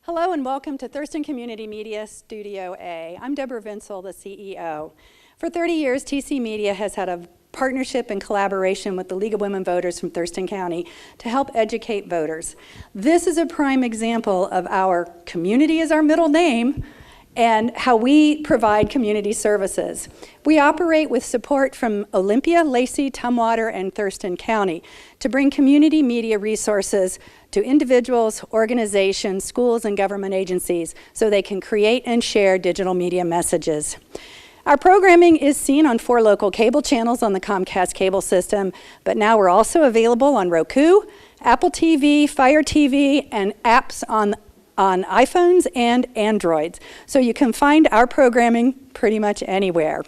Hello and welcome to Thurston Community Media Studio A. I'm Deborah Vinsel, the CEO. For 30 years, TC Media has had a partnership and collaboration with the League of Women Voters from Thurston County to help educate voters. This is a prime example of our community as our middle name and how we provide community services. We operate with support from Olympia, Lacey, Tumwater, and Thurston County to bring community media resources to individuals, organizations, schools, and government agencies so they can create and share digital media messages. Our programming is seen on 4 local cable channels on the Comcast cable system, but now we're also available on Roku, Apple TV, Fire TV, and apps on iPhones and Androids. So you can find our programming pretty much anywhere.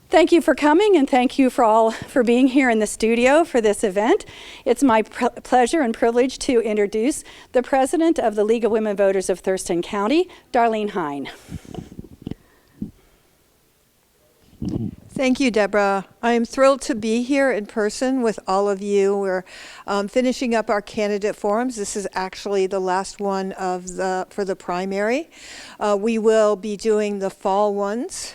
Thank you for coming, and thank you for being here in the studio for this event. It's my pleasure and privilege to introduce the President of the League of Women Voters of Thurston County, Darlene Hine. Thank you, Deborah. I am thrilled to be here in person with all of you. We're finishing up our candidate forums. This is actually the last one for the primary. We will be doing the fall ones,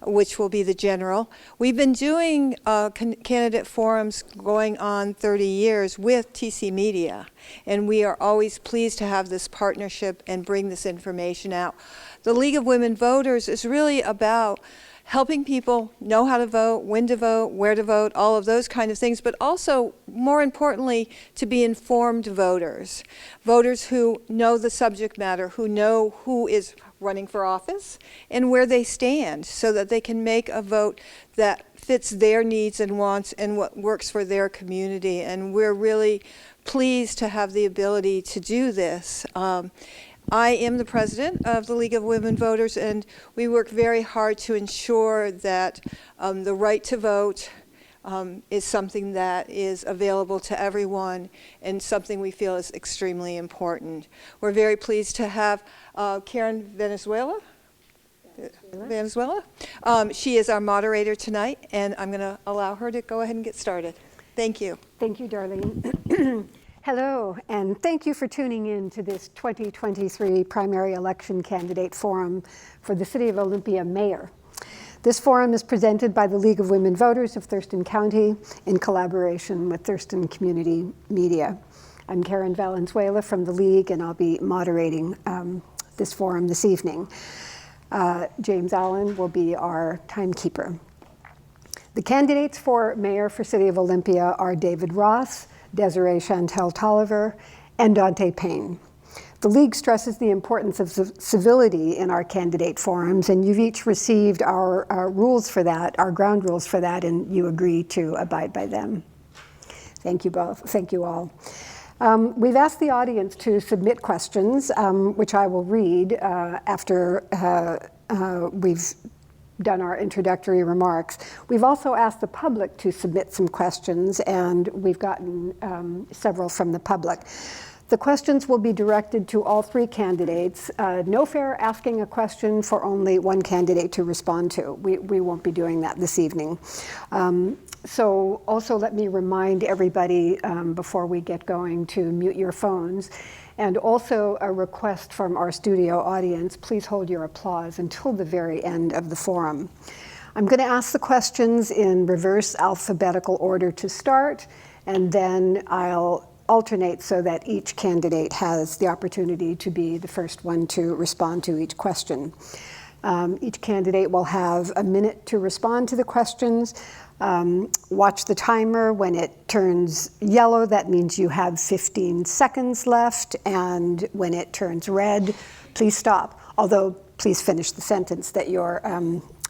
which will be the general. We've been doing candidate forums going on 30 years with TC Media, and we are always pleased to have this partnership and bring this information out. The League of Women Voters is really about helping people know how to vote, when to vote, where to vote, all of those kind of things, but also, more importantly, to be informed voters. Voters who know the subject matter, who know who is running for office and where they stand so that they can make a vote that fits their needs and wants and what works for their community. And we're really pleased to have the ability to do this. I am the president of the League of Women Voters, and we work very hard to ensure that the right to vote is something that is available to everyone and something we feel is extremely important. We're very pleased to have Karen Venezuela. She is our moderator tonight, and I'm going to allow her to go ahead and get started. Thank you. Thank you, Darlene. Hello, and thank you for tuning in to this 2023 primary election candidate forum for the City of Olympia Mayor. This forum is presented by the League of Women Voters of Thurston County in collaboration with Thurston Community Media. I'm Karen Valenzuela from the League, and I'll be moderating this forum this evening. James Allen will be our timekeeper. The candidates for Mayor for City of Olympia are David Ross, Desiree Chantel Tolliver, and Dante Payne. The League stresses the importance of civility in our candidate forums, and you've each received our rules for that, our ground rules for that, and you agree to abide by them. Thank you both. Thank you all. We've asked the audience to submit questions, which I will read after we've done our introductory remarks. We've also asked the public to submit some questions, and we've gotten several from the public. The questions will be directed to all 3 candidates. No fair asking a question for only one candidate to respond to. We won't be doing that this evening. So also let me remind everybody before we get going to mute your phones. And also a request from our studio audience, please hold your applause until the very end of the forum. I'm going to ask the questions in reverse alphabetical order to start, and then I'll alternate so that each candidate has the opportunity to be the first one to respond to each question. Each candidate will have a minute to respond to the questions. Watch the timer. When it turns yellow, that means you have 15 seconds left, and when it turns red, please stop. Although, please finish the sentence that you're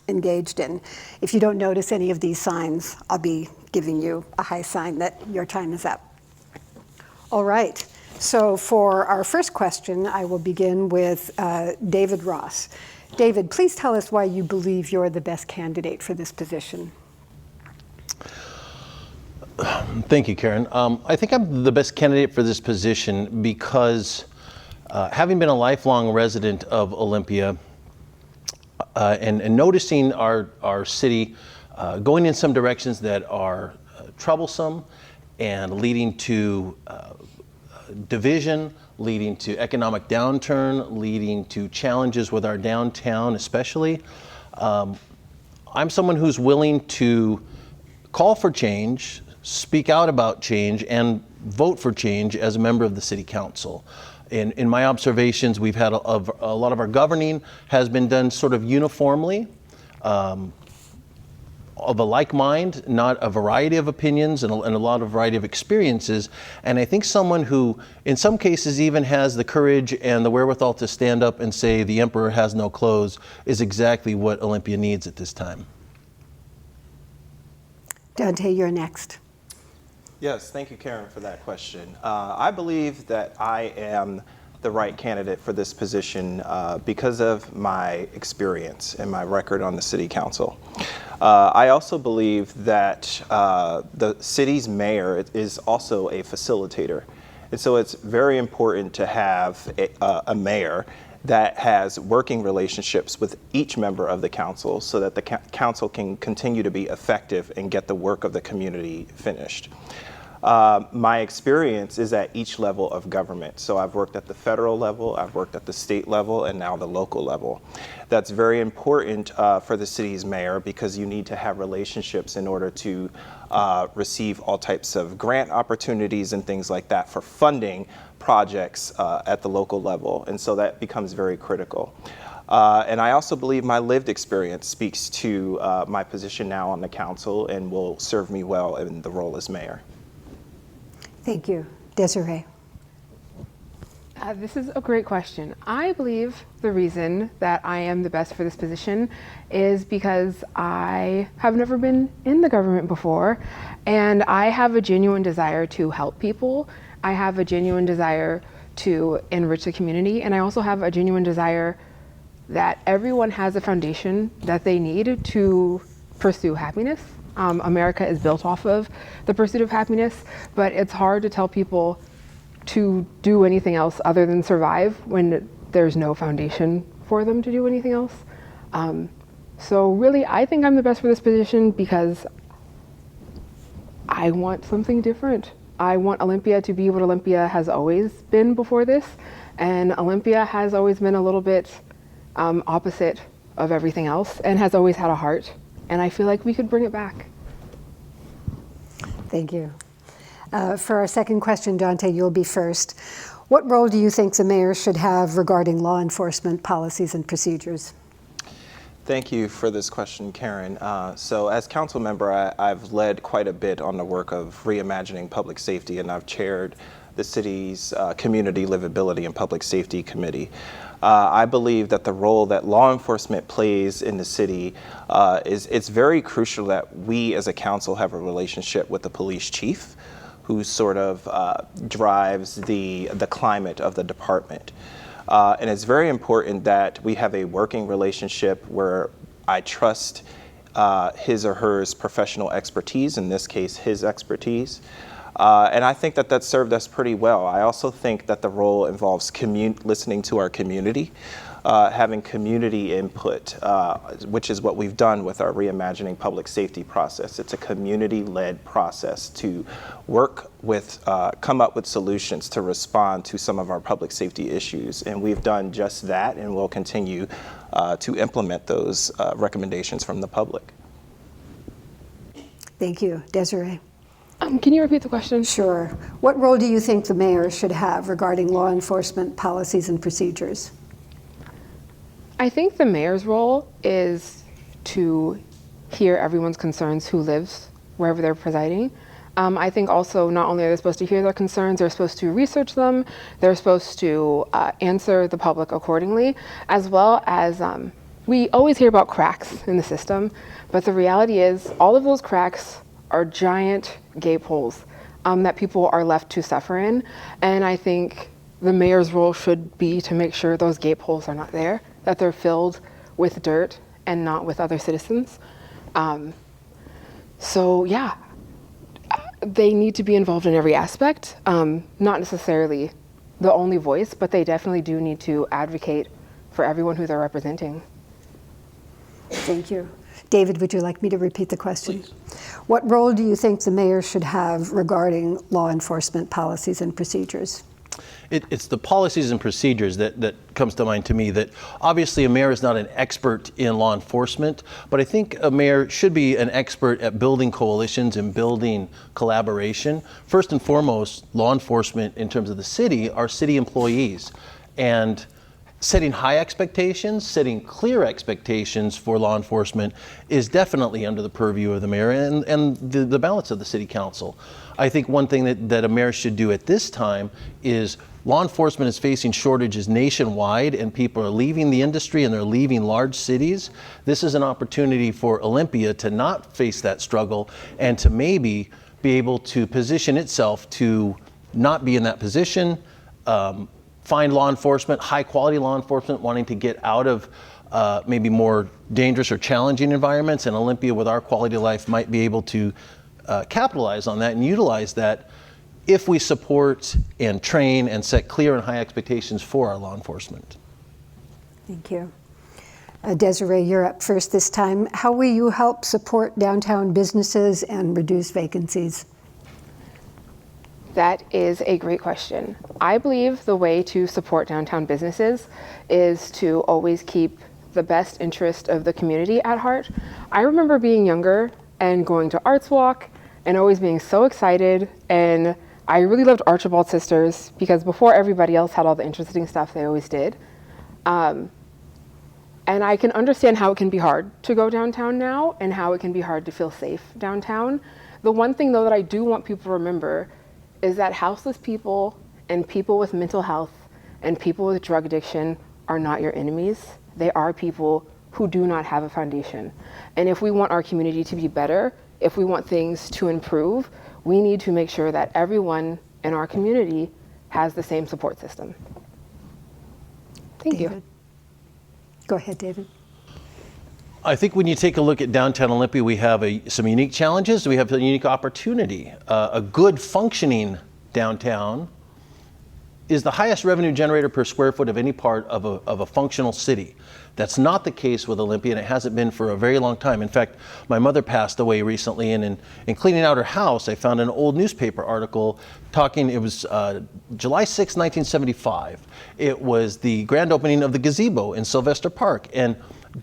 engaged in. If you don't notice any of these signs, I'll be giving you a high sign that your time is up. All right, so for our first question, I will begin with David Ross. David, please tell us why you believe you're the best candidate for this position. Thank you, Karen. I think I'm the best candidate for this position because having been a lifelong resident of Olympia and noticing our city going in some directions that are troublesome and leading to division, leading to economic downturn, leading to challenges with our downtown especially. I'm someone who's willing to call for change, speak out about change, and vote for change as a member of the City Council. In my observations, we've had a lot of our governing has been done sort of uniformly, of a like mind, not a variety of opinions and a lot of variety of experiences. And I think someone who, in some cases, even has the courage and the wherewithal to stand up and say the emperor has no clothes is exactly what Olympia needs at this time. Dante, you're next. Yes, thank you, Karen, for that question. I believe that I am the right candidate for this position because of my experience and my record on the City Council. I also believe that the city's mayor is also a facilitator. And so it's very important to have a mayor that has working relationships with each member of the council so that the council can continue to be effective and get the work of the community finished. My experience is at each level of government. So I've worked at the federal level, I've worked at the state level, and now the local level. That's very important for the city's mayor because you need to have relationships in order to receive all types of grant opportunities and things like that for funding projects at the local level. And so that becomes very critical. And I also believe my lived experience speaks to my position now on the council and will serve me well in the role as mayor. Thank you. Desiree. This is a great question. I believe the reason that I am the best for this position is because I have never been in the government before, and I have a genuine desire to help people. I have a genuine desire to enrich the community, and I also have a genuine desire that everyone has a foundation that they need to pursue happiness. America is built off of the pursuit of happiness, but it's hard to tell people to do anything else other than survive when there's no foundation for them to do anything else. So really, I think I'm the best for this position because I want something different. I want Olympia to be what Olympia has always been before this, and Olympia has always been a little bit opposite of everything else and has always had a heart. And I feel like we could bring it back. Thank you. For our second question, Dante, you'll be first. What role do you think the mayor should have regarding law enforcement policies and procedures? Thank you for this question, Karen. So as council member, I've led quite a bit on the work of reimagining public safety, and I've chaired the city's Community Livability and Public Safety Committee. I believe that the role that law enforcement plays in the city it's very crucial that we as a council have a relationship with the police chief, who sort of drives the climate of the department. And it's very important that we have a working relationship where I trust his or her professional expertise, in this case, his expertise. And I think that served us pretty well. I also think that the role involves listening to our community, having community input, which is what we've done with our Reimagining Public Safety process. It's a community-led process to work with, come up with solutions to respond to some of our public safety issues. And we've done just that, and we'll continue to implement those recommendations from the public. Thank you. Desiree. Can you repeat the question? Sure. What role do you think the mayor should have regarding law enforcement policies and procedures? I think the mayor's role is to hear everyone's concerns who lives wherever they're presiding. I think also not only are they supposed to hear their concerns, they're supposed to research them, they're supposed to answer the public accordingly, as well as we always hear about cracks in the system, but the reality is all of those cracks are giant gapeholes that people are left to suffer in. And I think the mayor's role should be to make sure those gapeholes are not there, that they're filled with dirt and not with other citizens. So yeah, they need to be involved in every aspect, not necessarily the only voice, but they definitely do need to advocate for everyone who they're representing. Thank you. David, would you like me to repeat the question? Please. What role do you think the mayor should have regarding law enforcement policies and procedures? It's the policies and procedures that comes to mind to me. That obviously a mayor is not an expert in law enforcement, but I think a mayor should be an expert at building coalitions and building collaboration. First and foremost, law enforcement in terms of the city are city employees, and setting high expectations, setting clear expectations for law enforcement is definitely under the purview of the mayor and the balance of the city council. I think one thing that a mayor should do at this time is law enforcement is facing shortages nationwide, and people are leaving the industry and they're leaving large cities. This is an opportunity for Olympia to not face that struggle and to maybe be able to position itself to not be in that position, find law enforcement, high quality law enforcement wanting to get out of maybe more dangerous or challenging environments, and Olympia with our quality of life might be able to capitalize on that and utilize that if we support and train and set clear and high expectations for our law enforcement. Thank you. Desiree, you're up first this time. How will you help support downtown businesses and reduce vacancies? That is a great question. I believe the way to support downtown businesses is to always keep the best interest of the community at heart. I remember being younger and going to Arts Walk and always being so excited, and I really loved Archibald Sisters because before everybody else had all the interesting stuff, they always did. And I can understand how it can be hard to go downtown now and how it can be hard to feel safe downtown. The one thing though that I do want people to remember is that houseless people and people with mental health and people with drug addiction are not your enemies. They are people who do not have a foundation. And if we want our community to be better, if we want things to improve, we need to make sure that everyone in our community has the same support system. Thank David. you. Go ahead, David. I think when you take a look at downtown Olympia, we have some unique challenges. We have a unique opportunity. A good functioning downtown is the highest revenue generator per square foot of any part of a functional city. That's not the case with Olympia, and it hasn't been for a very long time. In fact, my mother passed away recently, and in cleaning out her house, I found an old newspaper article talking, it was July 6, 1975. It was the grand opening of the gazebo in Sylvester Park, and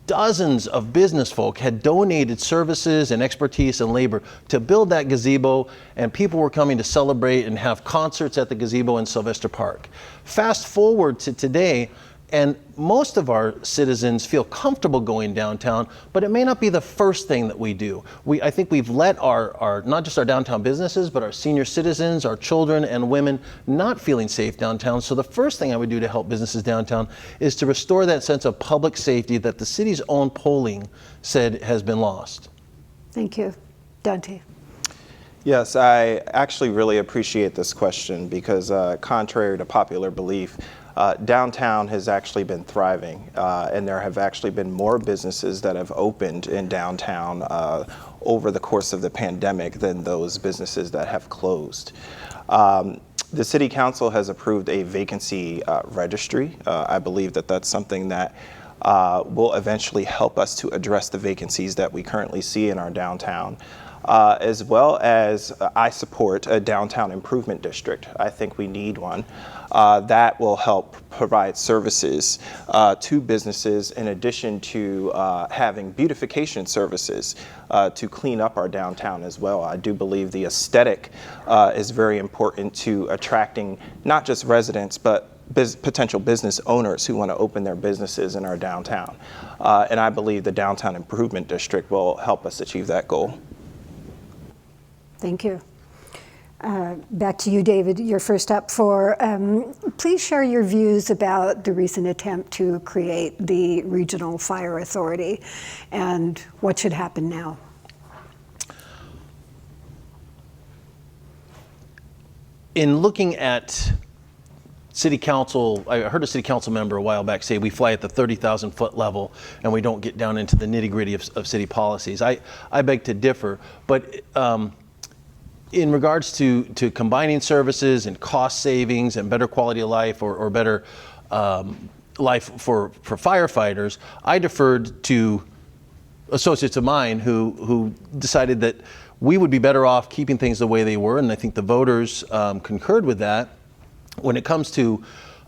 dozens of business folk had donated services and expertise and labor to build that gazebo, and people were coming to celebrate and have concerts at the gazebo in Sylvester Park. Fast forward to today, and most of our citizens feel comfortable going downtown, but it may not be the first thing that we do. I think we've let our not just our downtown businesses, but our senior citizens, our children and women not feeling safe downtown. So the first thing I would do to help businesses downtown is to restore that sense of public safety that the city's own polling said has been lost. Thank you. Dante. Yes, I actually really appreciate this question because contrary to popular belief, downtown has actually been thriving, and there have actually been more businesses that have opened in downtown over the course of the pandemic than those businesses that have closed. The City Council has approved a vacancy registry. I believe that that's something that will eventually help us to address the vacancies that we currently see in our downtown. As well as I support a downtown improvement district. I think we need one that will help provide services to businesses in addition to having beautification services to clean up our downtown as well. I do believe the aesthetic is very important to attracting not just residents, but potential business owners who want to open their businesses in our downtown. And I believe the downtown improvement district will help us achieve that goal. Thank you. Back to you, David. You're first up for, please share your views about the recent attempt to create the Regional Fire Authority and what should happen now. In looking at City Council, I heard a City Council member a while back say we fly at the 30,000 foot level and we don't get down into the nitty gritty of city policies. I beg to differ, but in regards to combining services and cost savings and better quality of life or better life for firefighters, I deferred to associates of mine who decided that we would be better off keeping things the way they were, and I think the voters concurred with that. When it comes to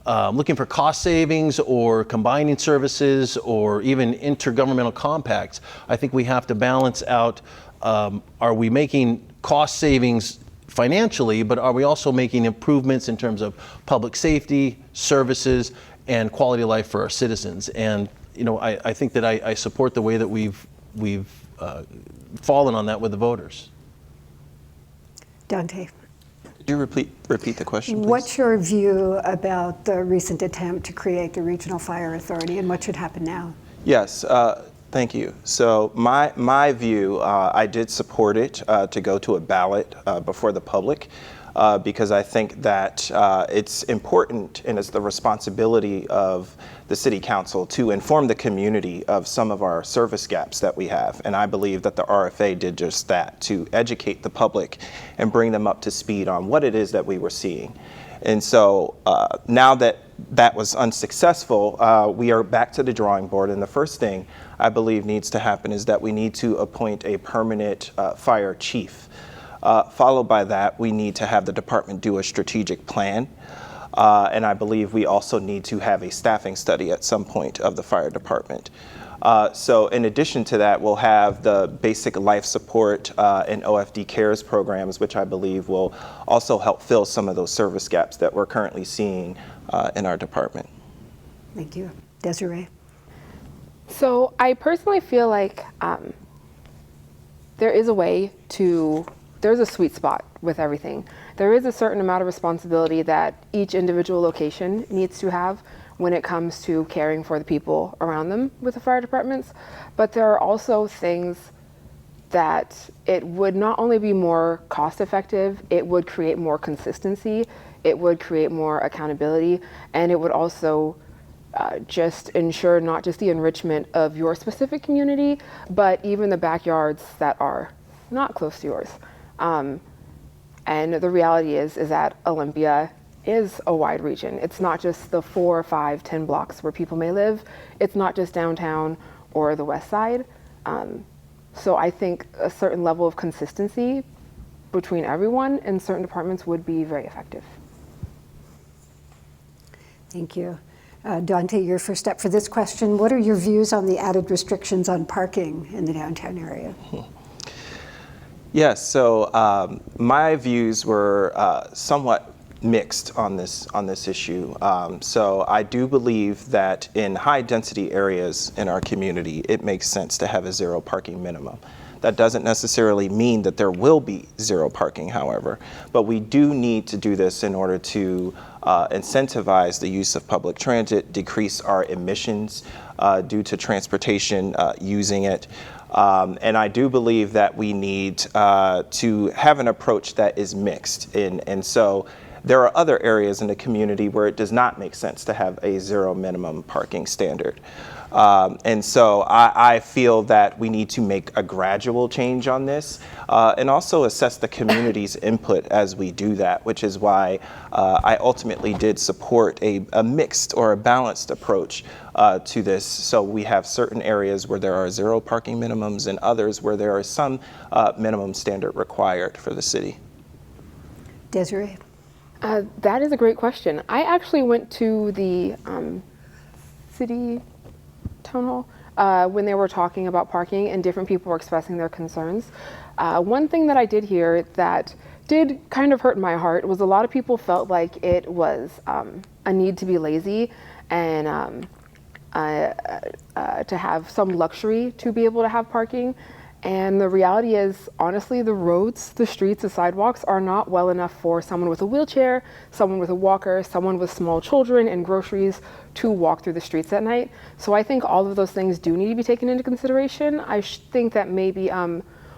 looking for cost savings or combining services or even intergovernmental compacts, I think we have to balance out, are we making cost savings financially, but are we also making improvements in terms of public safety, services, and quality of life for our citizens? And I think that I support the way that we've fallen on that with the voters. Dante. Could you repeat the question, please? What's your view about the recent attempt to create the Regional Fire Authority, and what should happen now? Yes, thank you. So my view, I did support it to go to a ballot before the public because I think that it's important and it's the responsibility of the City Council to inform the community of some of our service gaps that we have. And I believe that the RFA did just that, to educate the public and bring them up to speed on what it is that we were seeing. And so now that that was unsuccessful, we are back to the drawing board. And the first thing I believe needs to happen is that we need to appoint a permanent fire chief. Followed by that, we need to have the department do a strategic plan. And I believe we also need to have a staffing study at some point of the fire department. So in addition to that, we'll have the basic life support and OFD cares programs, which I believe will also help fill some of those service gaps that we're currently seeing in our department. Thank you. Desiree. So I personally feel like there's a sweet spot with everything. There is a certain amount of responsibility that each individual location needs to have when it comes to caring for the people around them with the fire departments. But there are also things that it would not only be more cost effective, it would create more consistency, it would create more accountability, and it would also just ensure not just the enrichment of your specific community, but even the backyards that are not close to yours. And the reality is that Olympia is a wide region. It's not just the 4, 5, 10 blocks where people may live. It's not just downtown or the west side. So I think a certain level of consistency between everyone in certain departments would be very effective. Thank you. Dante, your first step for this question. What are your views on the added restrictions on parking in the downtown area? Yes, so my views were somewhat mixed on this issue. So I do believe that in high density areas in our community, it makes sense to have a zero parking minimum. That doesn't necessarily mean that there will be zero parking, however, but we do need to do this in order to incentivize the use of public transit, decrease our emissions due to transportation using it. And I do believe that we need to have an approach that is mixed. And so there are other areas in the community where it does not make sense to have a zero minimum parking standard. And so I feel that we need to make a gradual change on this and also assess the community's input as we do that, which is why I ultimately did support a mixed or a balanced approach to this. So we have certain areas where there are zero parking minimums and others where there are some minimum standard required for the city. Desiree? That is a great question. I actually went to the city town hall when they were talking about parking and different people were expressing their concerns. One thing that I did hear that did kind of hurt my heart was a lot of people felt like it was a need to be lazy and to have some luxury to be able to have parking. And the reality is, honestly, the roads, the streets, the sidewalks are not well enough for someone with a wheelchair, someone with a walker, someone with small children and groceries to walk through the streets at night. So I think all of those things do need to be taken into consideration. I think that maybe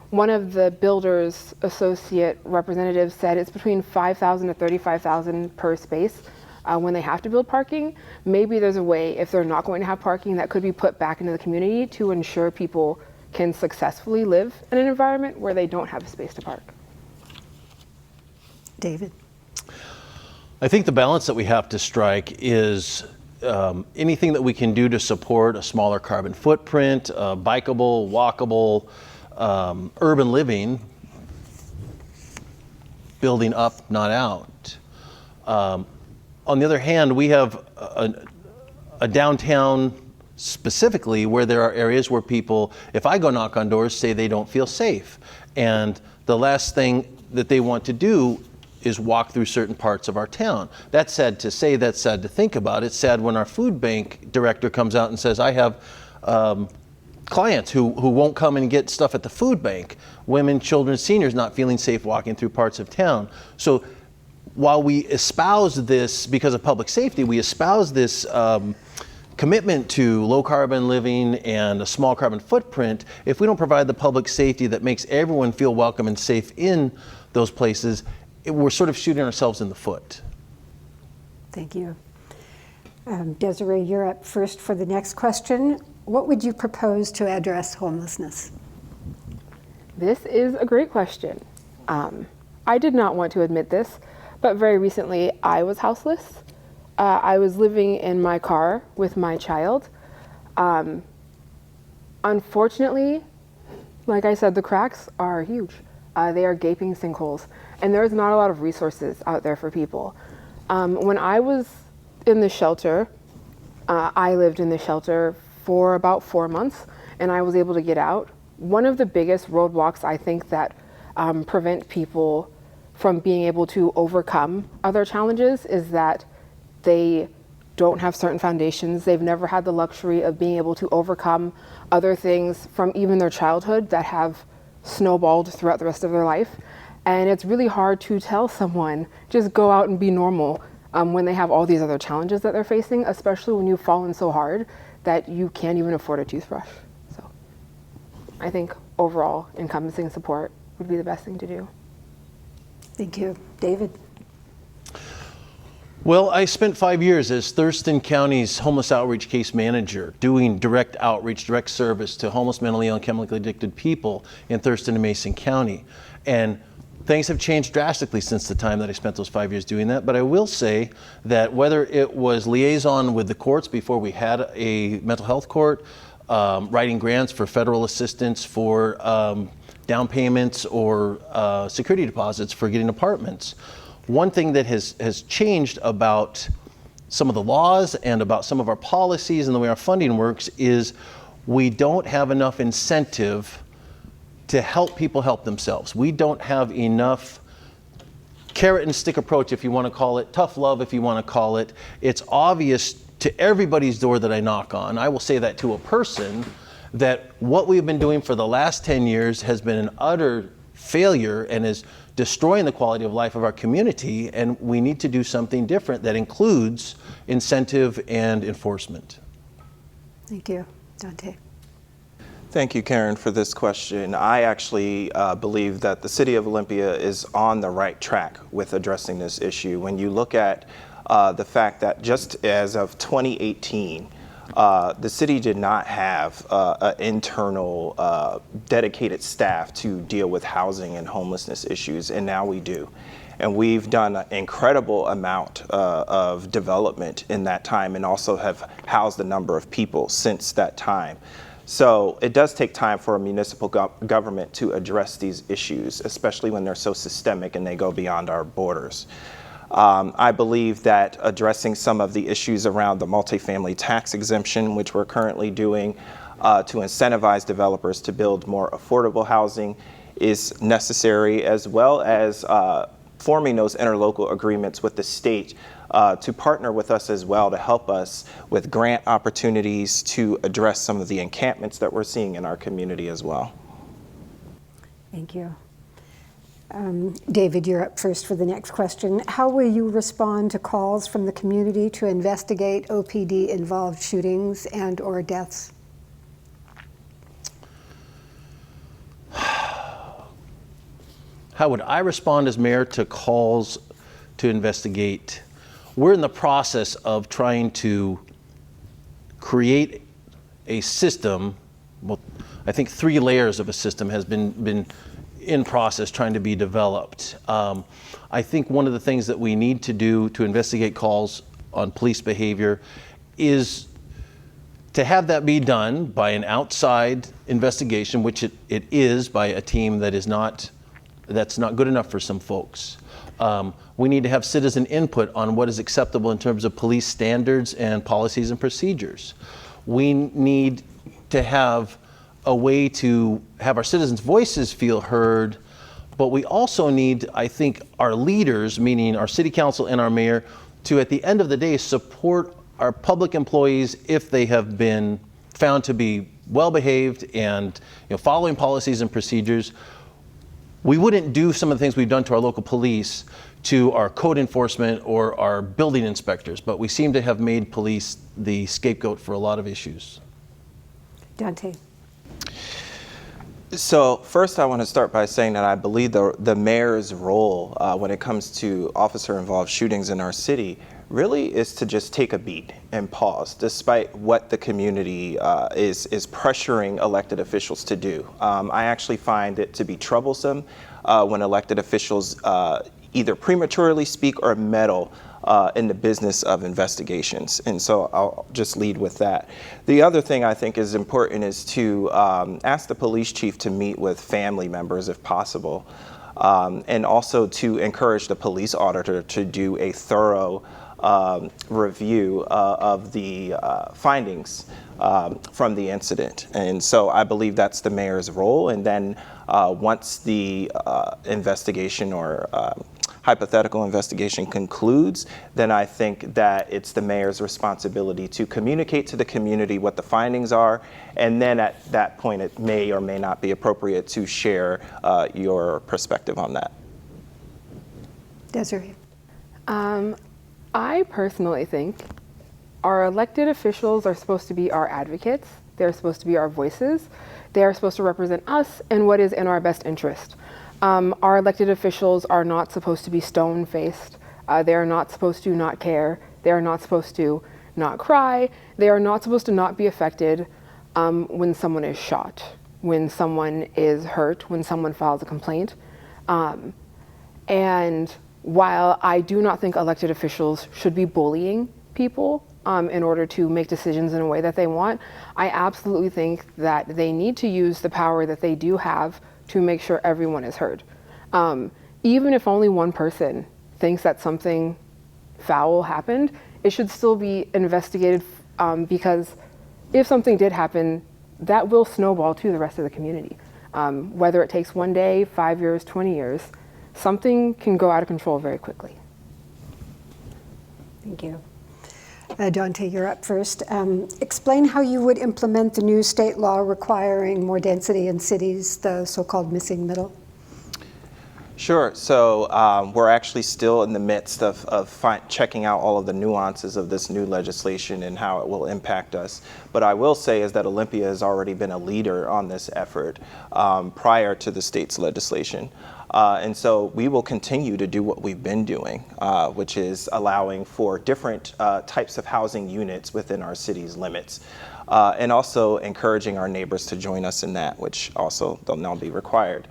one of the builders associate representatives said it's between $5,000 to $35,000 per space when they have to build parking. Maybe there's a way, if they're not going to have parking, that could be put back into the community to ensure people can successfully live in an environment where they don't have a space to park. David? I think the balance that we have to strike is anything that we can do to support a smaller carbon footprint, bikeable, walkable, urban living, building up, not out. On the other hand, we have a downtown specifically where there are areas where people, if I go knock on doors, say they don't feel safe. And the last thing that they want to do is walk through certain parts of our town. That's sad to say, that's sad to think about. It's sad when our food bank director comes out and says, I have clients who won't come and get stuff at the food bank. Women, children, seniors not feeling safe walking through parts of town. So while we espouse this, because of public safety, we espouse this commitment to low carbon living and a small carbon footprint, if we don't provide the public safety that makes everyone feel welcome and safe in those places, we're sort of shooting ourselves in the foot. Thank you. Desiree, you're up first for the next question. What would you propose to address homelessness? This is a great question. I did not want to admit this, but very recently I was houseless. I was living in my car with my child. Unfortunately, like I said, the cracks are huge. They are gaping sinkholes, and there's not a lot of resources out there for people. When I was in the shelter, I lived in the shelter for about 4 months, and I was able to get out. One of the biggest roadblocks I think that prevent people from being able to overcome other challenges is that they don't have certain foundations. They've never had the luxury of being able to overcome other things from even their childhood that have snowballed throughout the rest of their life. And it's really hard to tell someone, just go out and be normal when they have all these other challenges that they're facing, especially when you've fallen so hard that you can't even afford a toothbrush. So I think overall encompassing support would be the best thing to do. Thank you. David? Well, I spent 5 years as Thurston County's homeless outreach case manager, doing direct outreach, direct service to homeless, mentally ill, and chemically addicted people in Thurston and Mason County. And things have changed drastically since the time that I spent those 5 years doing that. But I will say that whether it was liaison with the courts before we had a mental health court, writing grants for federal assistance for down payments or security deposits for getting apartments, one thing that has changed about some of the laws and about some of our policies and the way our funding works is we don't have enough incentive to help people help themselves. We don't have enough carrot and stick approach, if you want to call it, tough love, if you want to call it. It's obvious to everybody's door that I knock on. I will say that to a person, that what we've been doing for the last 10 years has been an utter failure and is destroying the quality of life of our community, and we need to do something different that includes incentive and enforcement. Thank you. Dante? Thank you, Karen, for this question. I actually believe that the City of Olympia is on the right track with addressing this issue. When you look at the fact that just as of 2018, the city did not have an internal dedicated staff to deal with housing and homelessness issues, and now we do. And we've done an incredible amount of development in that time, and also have housed a number of people since that time. So it does take time for a municipal government to address these issues, especially when they're so systemic and they go beyond our borders. I believe that addressing some of the issues around the multifamily tax exemption, which we're currently doing to incentivize developers to build more affordable housing, is necessary, as well as forming those interlocal agreements with the state to partner with us as well to help us with grant opportunities to address some of the encampments that we're seeing in our community as well. Thank you. David, you're up first for the next question. How will you respond to calls from the community to investigate OPD-involved shootings and/or deaths? How would I respond as mayor to calls to investigate? We're in the process of trying to create a system. Well, I think 3 layers of a system has been in process, trying to be developed. I think one of the things that we need to do to investigate calls on police behavior is to have that be done by an outside investigation, which it is by a team that's not good enough for some folks. We need to have citizen input on what is acceptable in terms of police standards and policies and procedures. We need to have a way to have our citizens' voices feel heard, but we also need, I think, our leaders, meaning our city council and our mayor, to at the end of the day support our public employees if they have been found to be well behaved and following policies and procedures. We wouldn't do some of the things we've done to our local police to our code enforcement or our building inspectors, but we seem to have made police the scapegoat for a lot of issues. Dante. So first I want to start by saying that I believe the mayor's role when it comes to officer-involved shootings in our city really is to just take a beat and pause, despite what the community is pressuring elected officials to do. I actually find it to be troublesome when elected officials either prematurely speak or meddle in the business of investigations. And so I'll just lead with that. The other thing I think is important is to ask the police chief to meet with family members if possible, and also to encourage the police auditor to do a thorough review of the findings from the incident. And so I believe that's the mayor's role. And then once the investigation or hypothetical investigation concludes, then I think that it's the mayor's responsibility to communicate to the community what the findings are, and then at that point it may or may not be appropriate to share your perspective on that. Desiree. I personally think our elected officials are supposed to be our advocates. They're supposed to be our voices. They are supposed to represent us and what is in our best interest. Our elected officials are not supposed to be stone-faced. They are not supposed to not care. They are not supposed to not cry. They are not supposed to not be affected when someone is shot, when someone is hurt, when someone files a complaint. And while I do not think elected officials should be bullying people in order to make decisions in a way that they want, I absolutely think that they need to use the power that they do have to make sure everyone is heard. Even if only one person thinks that something foul happened, it should still be investigated because if something did happen, that will snowball to the rest of the community. Whether it takes 1 day, 5 years, 20 years, something can go out of control very quickly. Thank you. Dante, you're up first. Explain how you would implement the new state law requiring more density in cities, the so-called missing middle. Sure. So we're actually still in the midst of checking out all of the nuances of this new legislation and how it will impact us. But I will say is that Olympia has already been a leader on this effort prior to the state's legislation. And so we will continue to do what we've been doing, which is allowing for different types of housing units within our city's limits, and also encouraging our neighbors to join us in that, which also they'll now be required.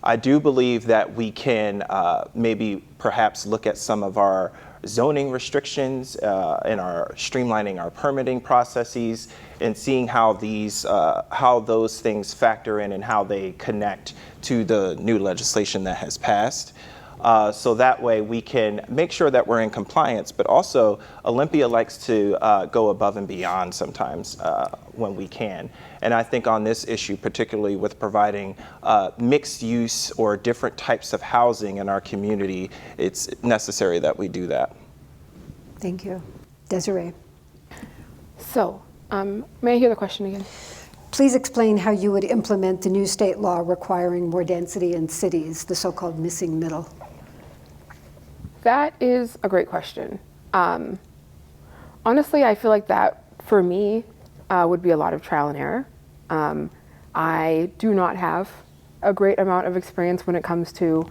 I do believe that we can maybe perhaps look at some of our zoning restrictions and our streamlining our permitting processes and seeing how those things factor in and how they connect to the new legislation that has passed. So that way we can make sure that we're in compliance, but also Olympia likes to go above and beyond sometimes when we can. And I think on this issue, particularly with providing mixed use or different types of housing in our community, it's necessary that we do that. Thank you. Desiree. So, may I hear the question again? Please explain how you would implement the new state law requiring more density in cities, the so-called missing middle. That is a great question. Honestly, I feel like that, for me, would be a lot of trial and error. I do not have a great amount of experience when it comes to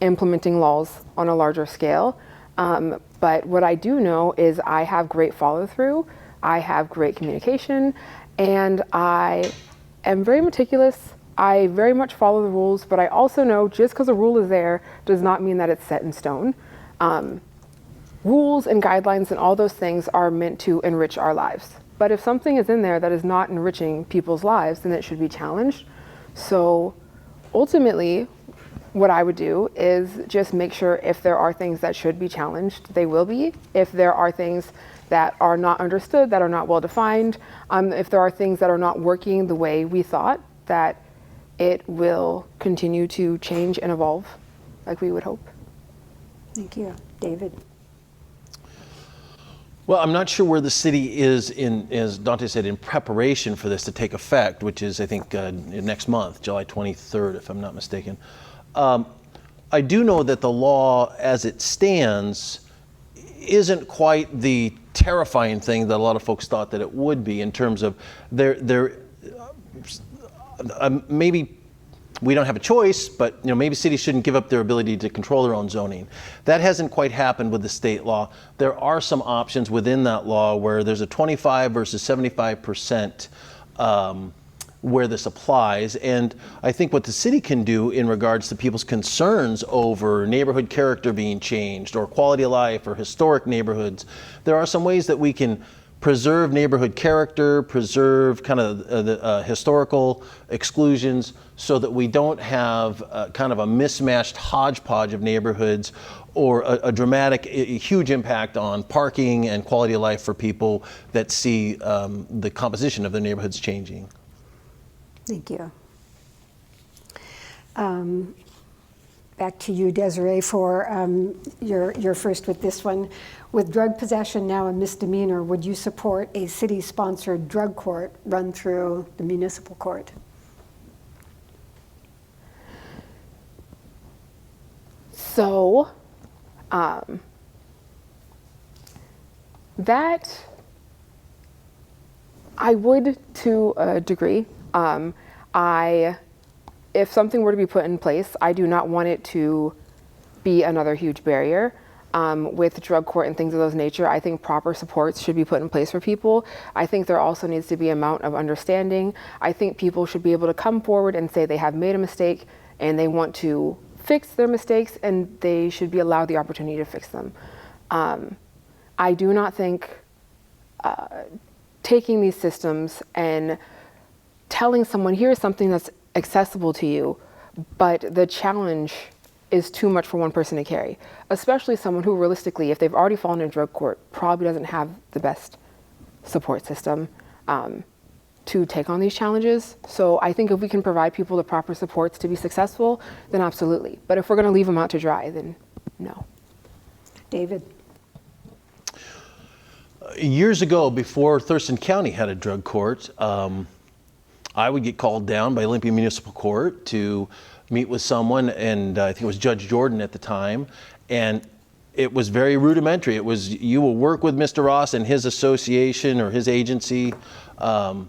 implementing laws on a larger scale. But what I do know is I have great follow-through, I have great communication, and I am very meticulous. I very much follow the rules, but I also know just because a rule is there does not mean that it's set in stone. Rules and guidelines and all those things are meant to enrich our lives. But if something is in there that is not enriching people's lives, then it should be challenged. So ultimately, what I would do is just make sure if there are things that should be challenged, they will be. If there are things that are not understood, that are not well defined, if there are things that are not working the way we thought, that it will continue to change and evolve like we would hope. Thank you. David? Well, I'm not sure where the city is in, as Dante said, in preparation for this to take effect, which is, I think, next month, July 23rd, if I'm not mistaken. I do know that the law, as it stands, isn't quite the terrifying thing that a lot of folks thought that it would be in terms of maybe we don't have a choice, but maybe cities shouldn't give up their ability to control their own zoning. That hasn't quite happened with the state law. There are some options within that law where there's a 25 versus 75% where this applies. And I think what the city can do in regards to people's concerns over neighborhood character being changed or quality of life or historic neighborhoods, there are some ways that we can preserve neighborhood character, preserve kind of the historical exclusions so that we don't have kind of a mismatched hodgepodge of neighborhoods or a dramatic, huge impact on parking and quality of life for people that see the composition of their neighborhoods changing. Thank you. Back to you, Desiree, for your first with this one. With drug possession now a misdemeanor, would you support a city-sponsored drug court run through the municipal court? So, that I would to a degree. If something were to be put in place, I do not want it to be another huge barrier. With drug court and things of those nature, I think proper supports should be put in place for people. I think there also needs to be an amount of understanding. I think people should be able to come forward and say they have made a mistake and they want to fix their mistakes, and they should be allowed the opportunity to fix them. I do not think taking these systems and telling someone, here's something that's accessible to you, but the challenge is too much for one person to carry, especially someone who realistically, if they've already fallen in drug court, probably doesn't have the best support system to take on these challenges. So I think if we can provide people the proper supports to be successful, then absolutely. But if we're gonna leave them out to dry, then no. David? Years ago, before Thurston County had a drug court, I would get called down by Olympia Municipal Court to meet with someone, and I think it was Judge Jordan at the time, and it was very rudimentary. It was, you will work with Mr. Ross and his association or his agency and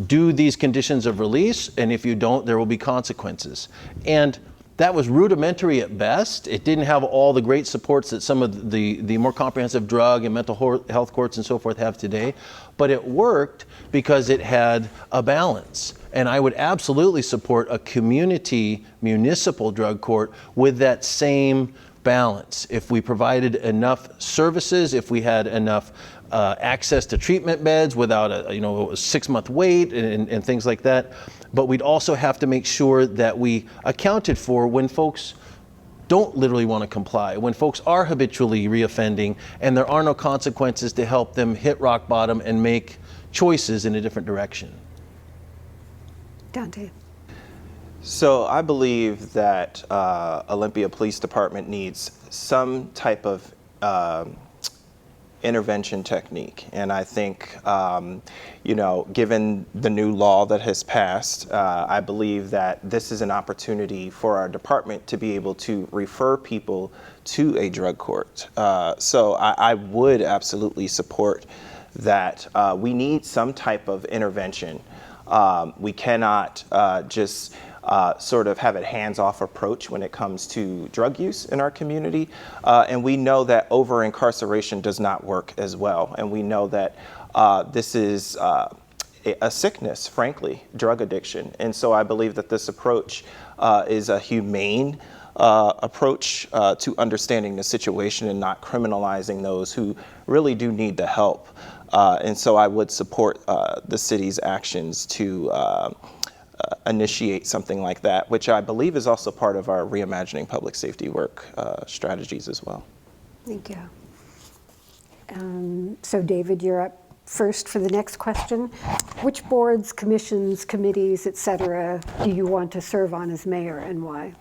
do these conditions of release, and if you don't, there will be consequences. And that was rudimentary at best. It didn't have all the great supports that some of the more comprehensive drug and mental health courts and so forth have today, but it worked because it had a balance. And I would absolutely support a community municipal drug court with that same balance. If we provided enough services, if we had enough access to treatment beds without a 6-month wait and things like that. But we'd also have to make sure that we accounted for when folks don't literally want to comply, when folks are habitually reoffending and there are no consequences to help them hit rock bottom and make choices in a different direction. Dante? So I believe that Olympia Police Department needs some type of intervention technique. And I think, given the new law that has passed, I believe that this is an opportunity for our department to be able to refer people to a drug court. So I would absolutely support that. We need some type of intervention. We cannot just sort of have a hands-off approach when it comes to drug use in our community. And we know that over-incarceration does not work as well. And we know that this is a sickness, frankly, drug addiction. And so I believe that this approach is a humane approach to understanding the situation and not criminalizing those who really do need the help. And so I would support the city's actions to initiate something like that, which I believe is also part of our reimagining public safety work strategies as well. Thank you. So David, you're up first for the next question. Which boards, commissions, committees, et cetera, do you want to serve on as mayor and why?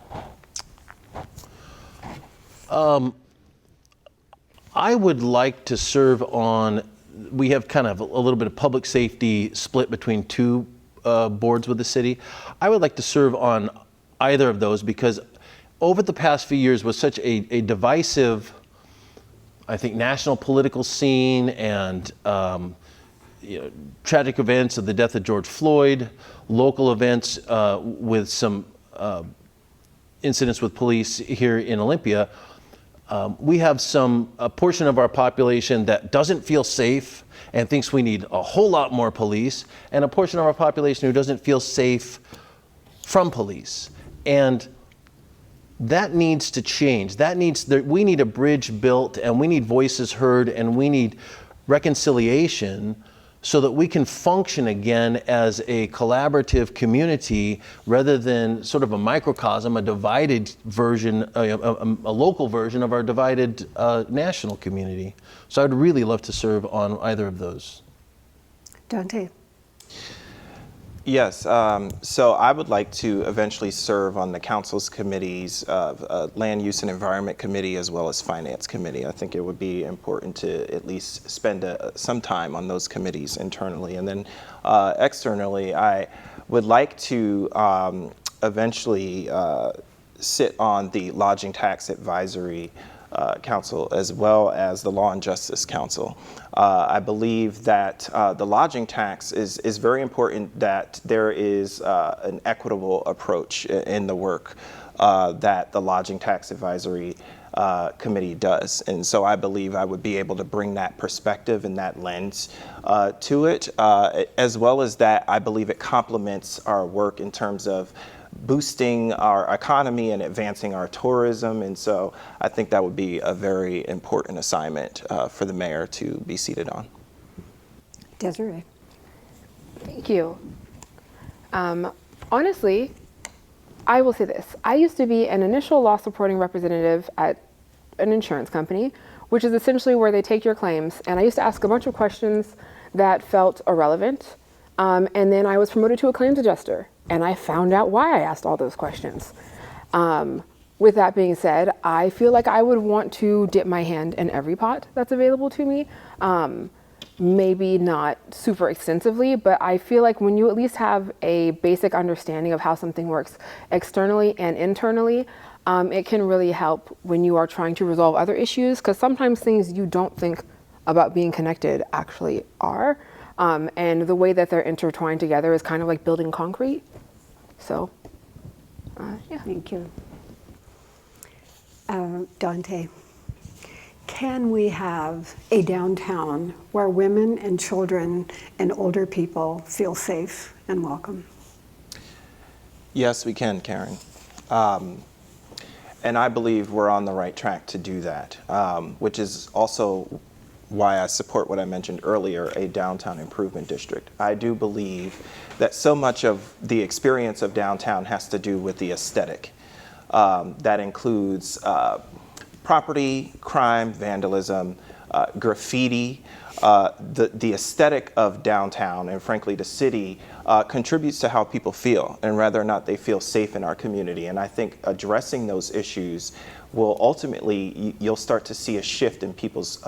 I would like to serve on, we have kind of a little bit of public safety split between two boards with the city. I would like to serve on either of those because over the past few years with such a divisive, I think, national political scene and tragic events of the death of George Floyd, local events with some incidents with police here in Olympia, we have a portion of our population that doesn't feel safe and thinks we need a whole lot more police, and a portion of our population who doesn't feel safe from police. And that needs to change. We need a bridge built, and we need voices heard, and we need reconciliation so that we can function again as a collaborative community rather than sort of a microcosm, a divided version, a local version of our divided national community. So I'd really love to serve on either of those. Dante. Yes, so I would like to eventually serve on the council's committees of Land Use and Environment Committee as well as Finance Committee. I think it would be important to at least spend some time on those committees internally. And then externally, I would like to eventually sit on the Lodging Tax Advisory Council as well as the Law and Justice Council. I believe that the lodging tax is very important, that there is an equitable approach in the work that the Lodging Tax Advisory Committee does. And so I believe I would be able to bring that perspective and that lens to it, as well as that I believe it complements our work in terms of boosting our economy and advancing our tourism. And so I think that would be a very important assignment for the mayor to be seated on. Desiree. Thank you. Honestly, I will say this. I used to be an initial loss reporting representative at an insurance company, which is essentially where they take your claims. And I used to ask a bunch of questions that felt irrelevant. And then I was promoted to a claims adjuster, and I found out why I asked all those questions. With that being said, I feel like I would want to dip my hand in every pot that's available to me. Maybe not super extensively, but I feel like when you at least have a basic understanding of how something works externally and internally, it can really help when you are trying to resolve other issues, because sometimes things you don't think about being connected actually are. And the way that they're intertwined together is kind of like building concrete. So, yeah. Thank you. Dante, can we have a downtown where women and children and older people feel safe and welcome? Yes, we can, Karen. And I believe we're on the right track to do that, which is also why I support what I mentioned earlier, a downtown improvement district. I do believe that so much of the experience of downtown has to do with the aesthetic. That includes property, crime, vandalism, graffiti. The aesthetic of downtown and frankly the city contributes to how people feel and whether or not they feel safe in our community. And I think addressing those issues will ultimately, you'll start to see a shift in people's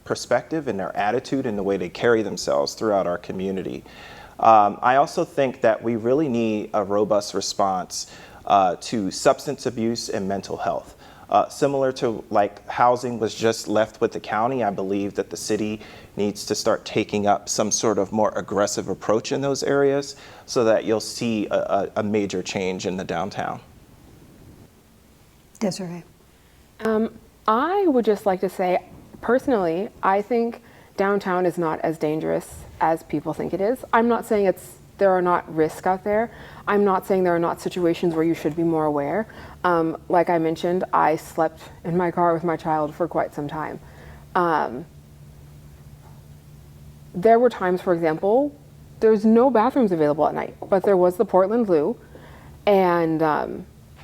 perspective and their attitude and the way they carry themselves throughout our community. I also think that we really need a robust response to substance abuse and mental health. Similar to like housing was just left with the county, I believe that the city needs to start taking up some sort of more aggressive approach in those areas so that you'll see a major change in the downtown. Desiree. I would just like to say, personally, I think downtown is not as dangerous as people think it is. I'm not saying there are not risks out there. I'm not saying there are not situations where you should be more aware. Like I mentioned, I slept in my car with my child for quite some time. There were times, for example, there's no bathrooms available at night, but there was the Portland Loo, and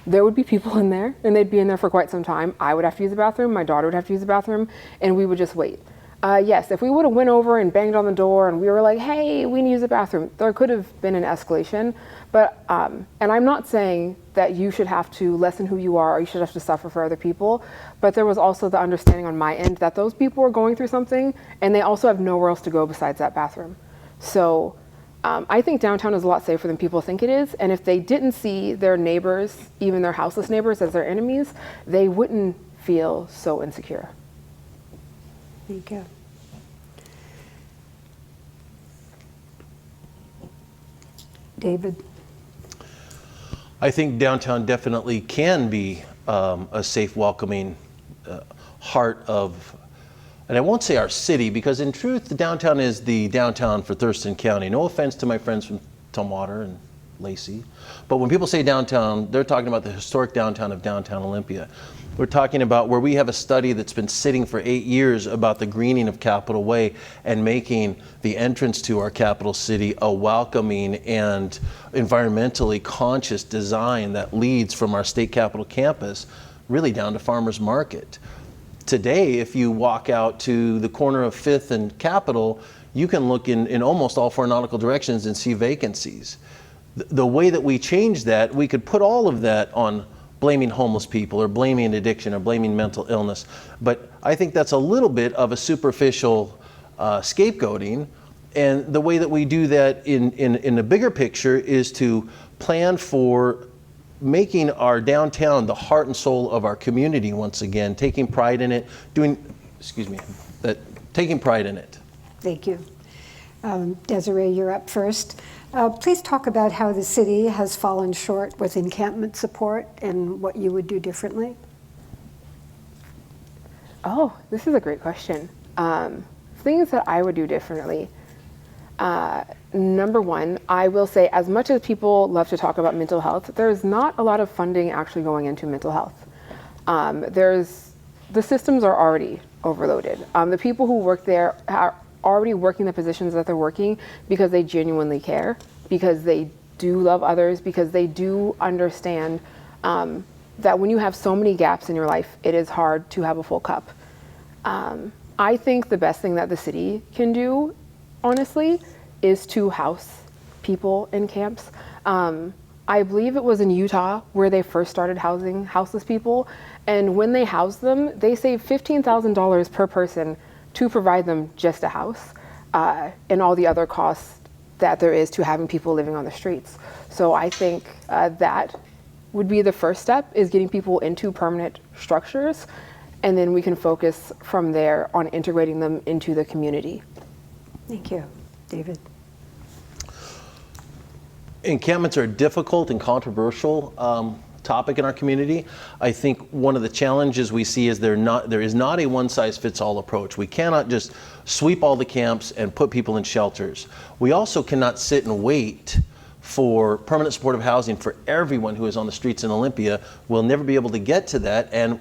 there would be people in there, and they'd be in there for quite some time. I would have to use the bathroom, my daughter would have to use the bathroom, and we would just wait. Yes, if we would have went over and banged on the door and we were like, hey, we need to use the bathroom, there could have been an escalation. But, and I'm not saying that you should have to lessen who you are or you should have to suffer for other people, but there was also the understanding on my end that those people were going through something and they also have nowhere else to go besides that bathroom. So I think downtown is a lot safer than people think it is. And if they didn't see their neighbors, even their houseless neighbors, as their enemies, they wouldn't feel so insecure. Thank you. David? I think downtown definitely can be a safe, welcoming heart of, and I won't say our city, because in truth, the downtown is the downtown for Thurston County. No offense to my friends from Tumwater and Lacey, but when people say downtown, they're talking about the historic downtown of downtown Olympia. We're talking about where we have a study that's been sitting for 8 years about the greening of Capitol Way and making the entrance to our capital city a welcoming and environmentally conscious design that leads from our state capitol campus really down to Farmers Market. Today, if you walk out to the corner of 5th and Capitol, you can look in almost all 4 nautical directions and see vacancies. The way that we change that, we could put all of that on blaming homeless people or blaming addiction or blaming mental illness. But I think that's a little bit of a superficial scapegoating. And the way that we do that in the bigger picture is to plan for making our downtown the heart and soul of our community once again, taking pride in it, taking pride in it. Thank you. Desiree, you're up first. Please talk about how the city has fallen short with encampment support and what you would do differently. Oh, this is a great question. Things that I would do differently. Number one, I will say, as much as people love to talk about mental health, there's not a lot of funding actually going into mental health. The systems are already overloaded. The people who work there are already working the positions that they're working because they genuinely care, because they do love others, because they do understand that when you have so many gaps in your life, it is hard to have a full cup. I think the best thing that the city can do, honestly, is to house people in camps. I believe it was in Utah where they first started housing houseless people, and when they housed them, they saved $15,000 per person to provide them just a house and all the other costs that there is to having people living on the streets. So I think that would be the first step, is getting people into permanent structures, and then we can focus from there on integrating them into the community. Thank you. David? Encampments are a difficult and controversial topic in our community. I think one of the challenges we see is there is not a one-size-fits-all approach. We cannot just sweep all the camps and put people in shelters. We also cannot sit and wait for permanent supportive housing for everyone who is on the streets in Olympia. We'll never be able to get to that, and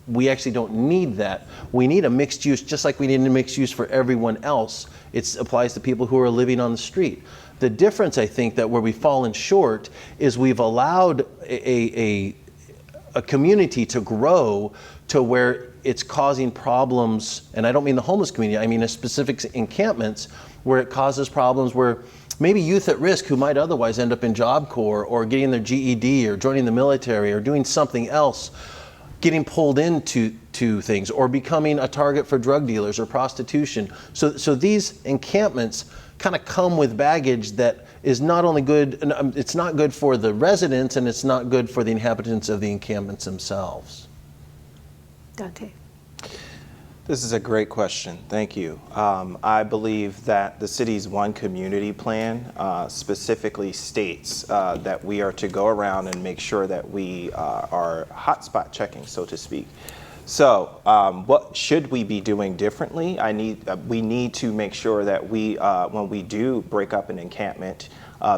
we actually don't need that. We need a mixed use, just like we need a mixed use for everyone else. It applies to people who are living on the street. The difference, I think, that where we've fallen short is we've allowed a community to grow to where it's causing problems, and I don't mean the homeless community, I mean a specific encampments where it causes problems where maybe youth at risk who might otherwise end up in Job Corps or getting their GED or joining the military or doing something else, getting pulled into things or becoming a target for drug dealers or prostitution. So these encampments kind of come with baggage that is not only good, it's not good for the residents and it's not good for the inhabitants of the encampments themselves. Dante? This is a great question. Thank you. I believe that the city's One Community Plan specifically states that we are to go around and make sure that we are hotspot checking, so to speak. So what should we be doing differently? We need to make sure that when we do break up an encampment,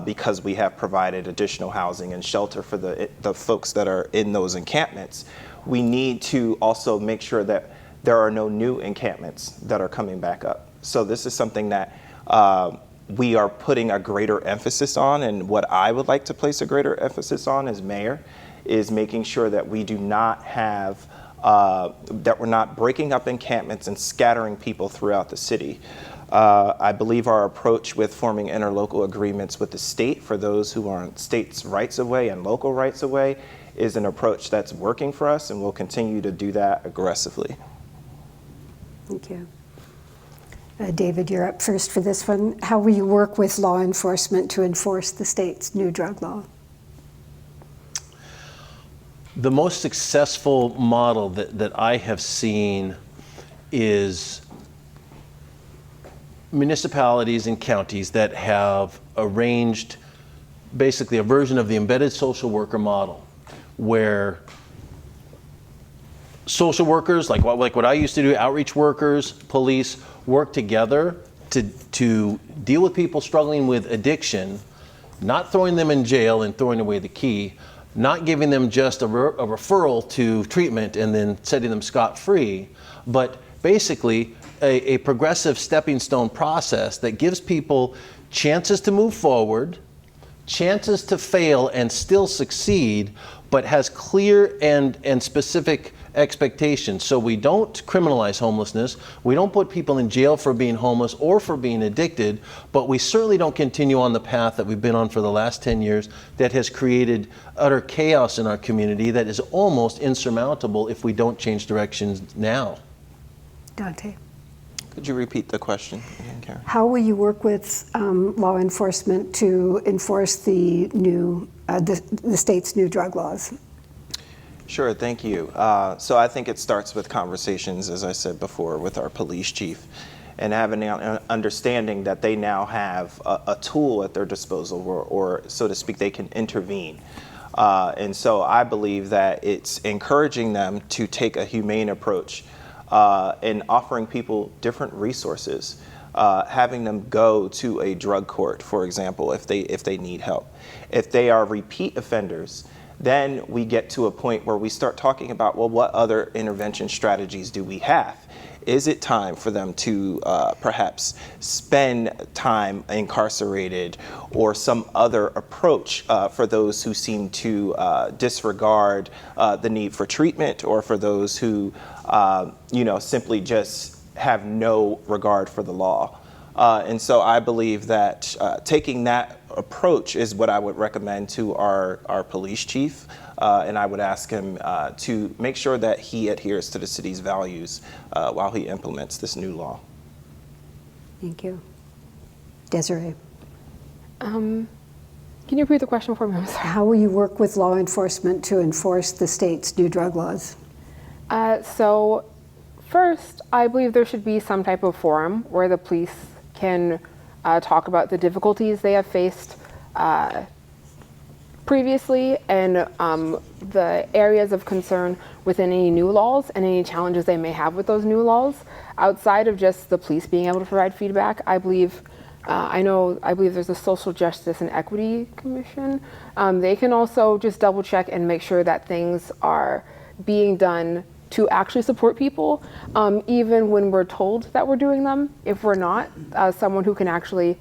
because we have provided additional housing and shelter for the folks that are in those encampments, we need to also make sure that there are no new encampments that are coming back up. So this is something that we are putting a greater emphasis on, and what I would like to place a greater emphasis on as mayor is making sure that we do not have that we're not breaking up encampments and scattering people throughout the city. I believe our approach with forming interlocal agreements with the state for those who are on states' rights of way and local rights of way is an approach that's working for us, and we'll continue to do that aggressively. Thank you. David, you're up first for this one. How will you work with law enforcement to enforce the state's new drug law? The most successful model that I have seen is municipalities and counties that have arranged basically a version of the embedded social worker model, where social workers, like what I used to do, outreach workers, police, work together to deal with people struggling with addiction, not throwing them in jail and throwing away the key, not giving them just a referral to treatment and then setting them scot-free, but basically a progressive stepping stone process that gives people chances to move forward, chances to fail and still succeed, but has clear and specific expectations. So we don't criminalize homelessness, we don't put people in jail for being homeless or for being addicted, but we certainly don't continue on the path that we've been on for the last 10 years that has created utter chaos in our community that is almost insurmountable if we don't change directions now. Dante. Could you repeat the question again, Karen? How will you work with law enforcement to enforce the new, the state's new drug laws? Sure, thank you. So I think it starts with conversations, as I said before, with our police chief, and having an understanding that they now have a tool at their disposal, or so to speak, they can intervene. And so I believe that it's encouraging them to take a humane approach and offering people different resources, having them go to a drug court, for example, if they need help. If they are repeat offenders, then we get to a point where we start talking about, well, what other intervention strategies do we have? Is it time for them to perhaps spend time incarcerated, or some other approach for those who seem to disregard the need for treatment, or for those who simply just have no regard for the law? And so I believe that taking that approach is what I would recommend to our police chief, and I would ask him to make sure that he adheres to the city's values while he implements this new law. Thank you. Desiree. Can you repeat the question for me? I'm sorry. How will you work with law enforcement to enforce the state's new drug laws? So first, I believe there should be some type of forum where the police can talk about the difficulties they have faced previously, and the areas of concern within any new laws and any challenges they may have with those new laws. Outside of just the police being able to provide feedback, I believe there's a Social Justice and Equity Commission. They can also just double check and make sure that things are being done to actually support people, even when we're told that we're doing them. If we're not, someone who can actually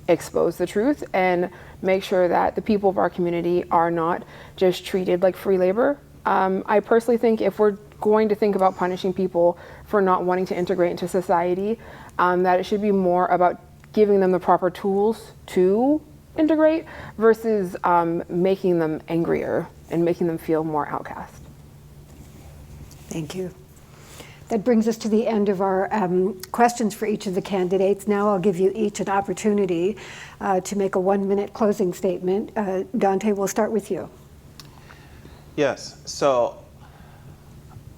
expose the truth and make sure that the people of our community are not just treated like free labor. I personally think if we're going to think about punishing people for not wanting to integrate into society, that it should be more about giving them the proper tools to integrate versus making them angrier and making them feel more outcast. Thank you. That brings us to the end of our questions for each of the candidates. Now I'll give you each an opportunity to make a 1-minute closing statement. Dante, we'll start with you. Yes, so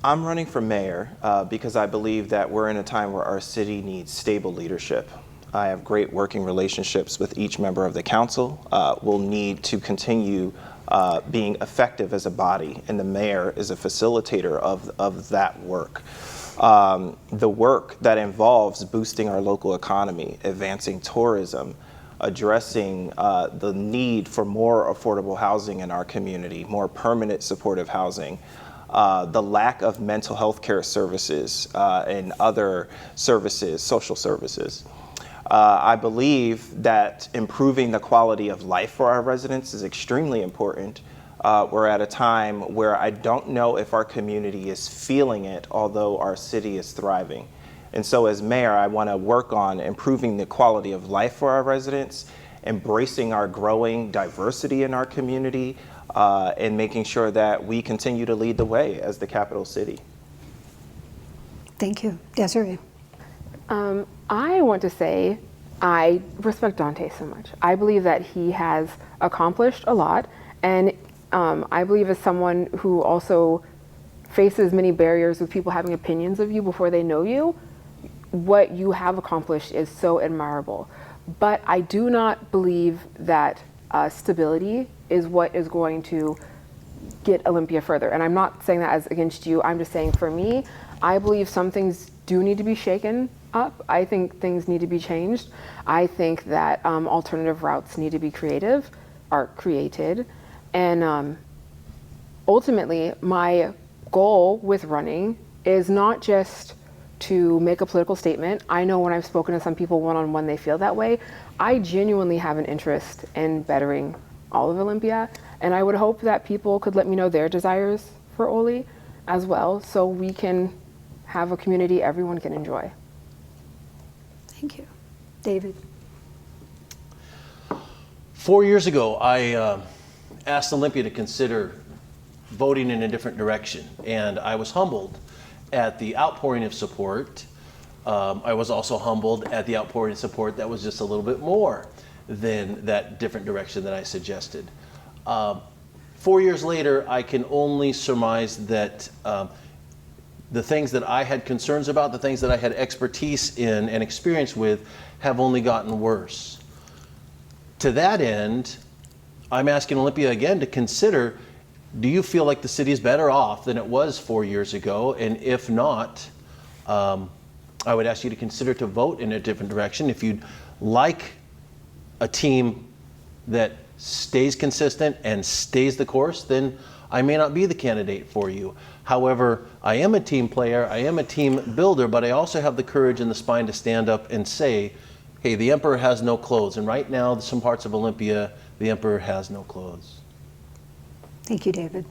I'm running for mayor because I believe that we're in a time where our city needs stable leadership. I have great working relationships with each member of the council. We'll need to continue being effective as a body, and the mayor is a facilitator of that work. The work that involves boosting our local economy, advancing tourism, addressing the need for more affordable housing in our community, more permanent supportive housing, the lack of mental health care services and other services, social services. I believe that improving the quality of life for our residents is extremely important. We're at a time where I don't know if our community is feeling it, although our city is thriving. And so as mayor, I want to work on improving the quality of life for our residents, embracing our growing diversity in our community, and making sure that we continue to lead the way as the capital city. Thank you. Desiree. I want to say I respect Dante so much. I believe that he has accomplished a lot, and I believe as someone who also faces many barriers with people having opinions of you before they know you, what you have accomplished is so admirable. But I do not believe that stability is what is going to get Olympia further. And I'm not saying that as against you. I'm just saying for me, I believe some things do need to be shaken up. I think things need to be changed. I think that alternative routes need to be created. And ultimately, my goal with running is not just to make a political statement. I know when I've spoken to some people one-on-one, they feel that way. I genuinely have an interest in bettering all of Olympia, and I would hope that people could let me know their desires for Oli as well, so we can have a community everyone can enjoy. Thank you. David. 4 years ago, I asked Olympia to consider voting in a different direction, and I was humbled at the outpouring of support. I was also humbled at the outpouring of support that was just a little bit more than that different direction that I suggested. 4 years later, I can only surmise that the things that I had concerns about, the things that I had expertise in and experience with, have only gotten worse. To that end, I'm asking Olympia again to consider, do you feel like the city is better off than it was 4 years ago? And if not, I would ask you to consider to vote in a different direction. If you'd like a team that stays consistent and stays the course, then I may not be the candidate for you. However, I am a team player, I am a team builder, but I also have the courage and the spine to stand up and say, hey, the emperor has no clothes. And right now, some parts of Olympia, the emperor has no clothes. Thank you, David.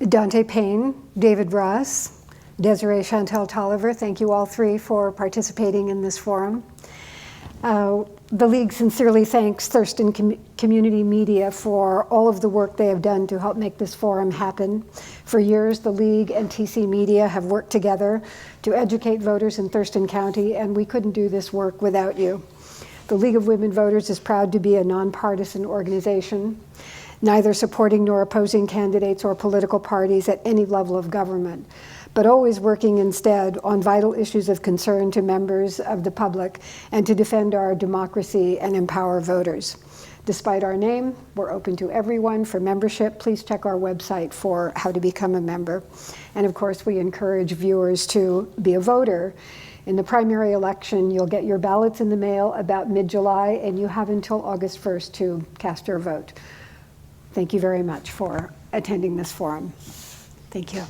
Dante Payne, David Ross, Desiree Chantel Tolliver, thank you all three for participating in this forum. The League sincerely thanks Thurston Community Media for all of the work they have done to help make this forum happen. For years, the League and TC Media have worked together to educate voters in Thurston County, and we couldn't do this work without you. The League of Women Voters is proud to be a nonpartisan organization, neither supporting nor opposing candidates or political parties at any level of government, but always working instead on vital issues of concern to members of the public and to defend our democracy and empower voters. Despite our name, we're open to everyone. For membership, please check our website for how to become a member. And of course, we encourage viewers to be a voter. In the primary election, you'll get your ballots in the mail about mid-July, and you have until August 1st to cast your vote. Thank you very much for attending this forum. Thank you.